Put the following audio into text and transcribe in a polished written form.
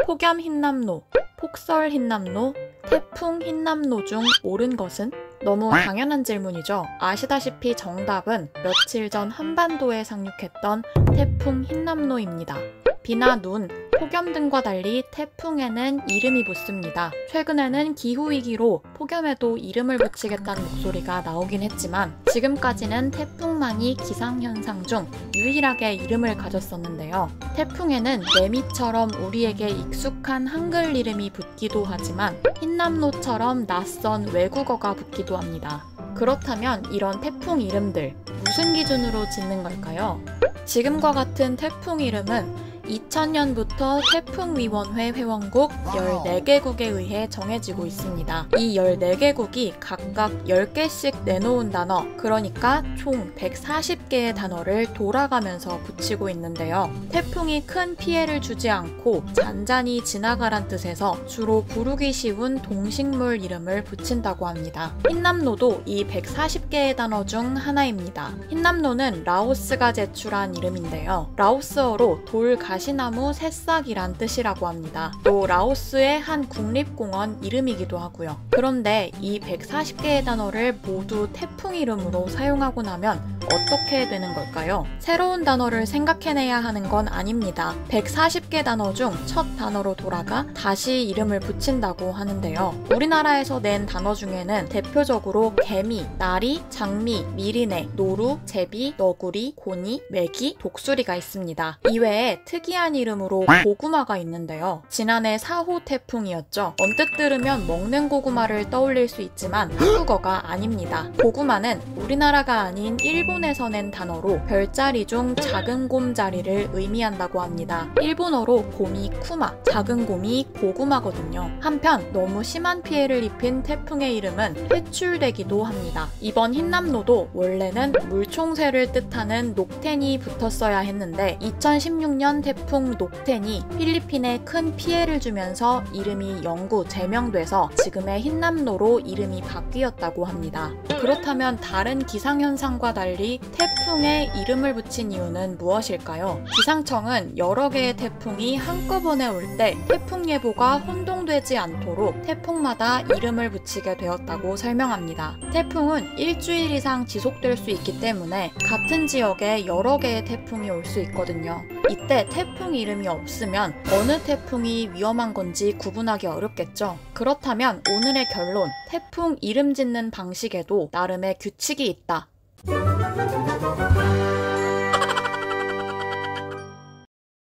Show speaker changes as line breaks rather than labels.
폭염 흰남노, 폭설 흰남노, 태풍 흰남노 중 옳은 것은? 너무 당연한 질문이죠. 아시다시피 정답은 며칠 전 한반도에 상륙했던 태풍 흰남노입니다. 비나 눈, 폭염 등과 달리 태풍에는 이름이 붙습니다. 최근에는 기후위기로 폭염에도 이름을 붙이겠다는 목소리가 나오긴 했지만 지금까지는 태풍만이 기상현상 중 유일하게 이름을 가졌었는데요. 태풍에는 매미처럼 우리에게 익숙한 한글 이름이 붙기도 하지만 흰남노처럼 낯선 외국어가 붙기도 합니다. 그렇다면 이런 태풍 이름들 무슨 기준으로 짓는 걸까요? 지금과 같은 태풍 이름은 2000년부터 태풍위원회 회원국 14개국에 의해 정해지고 있습니다. 이 14개국이 각각 10개씩 내놓은 단어, 그러니까 총 140개의 단어를 돌아가면서 붙이고 있는데요. 태풍이 큰 피해를 주지 않고 잔잔히 지나가란 뜻에서 주로 부르기 쉬운 동식물 이름을 붙인다고 합니다. 흰남노도 이 140개의 단어 중 하나입니다. 흰남노는 라오스가 제출한 이름인데요. 라오스어로 가시나무 새싹이란 뜻이라고 합니다. 또 라오스의 한 국립공원 이름이기도 하고요. 그런데 이 140개의 단어를 모두 태풍 이름으로 사용하고 나면 어떻게 되는 걸까요? 새로운 단어를 생각해내야 하는 건 아닙니다. 140개 단어 중 첫 단어로 돌아가 다시 이름을 붙인다고 하는데요. 우리나라에서 낸 단어 중에는 대표적으로 개미, 나리, 장미, 미리네, 노루, 제비, 너구리, 고니, 메기, 독수리가 있습니다. 이외에 특이한 이름으로 고구마가 있는데요. 지난해 4호 태풍이었죠. 언뜻 들으면 먹는 고구마를 떠올릴 수 있지만 한국어가 아닙니다. 고구마는 우리나라가 아닌 일본에서 낸 단어로 별자리 중 작은 곰자리를 의미한다고 합니다. 일본어로 곰이 쿠마, 작은 곰이 고구마거든요. 한편 너무 심한 피해를 입힌 태풍의 이름은 회출되기도 합니다. 이번 흰남노도 원래는 물총새를 뜻하는 녹텐이 붙었어야 했는데 2016년 태풍 녹텐이 필리핀에 큰 피해를 주면서 이름이 영구 제명돼서 지금의 흰남노로 이름이 바뀌었다고 합니다. 그렇다면 다른 기상현상과 달리 태풍에 이름을 붙인 이유는 무엇일까요? 기상청은 여러 개의 태풍이 한꺼번에 올 때 태풍 예보가 혼동되지 않도록 태풍마다 이름을 붙이게 되었다고 설명합니다. 태풍은 일주일 이상 지속될 수 있기 때문에 같은 지역에 여러 개의 태풍이 올 수 있거든요. 이때 태풍 이름이 없으면 어느 태풍이 위험한 건지 구분하기 어렵겠죠. 그렇다면 오늘의 결론, 태풍 이름 짓는 방식에도 나름의 규칙이 있다.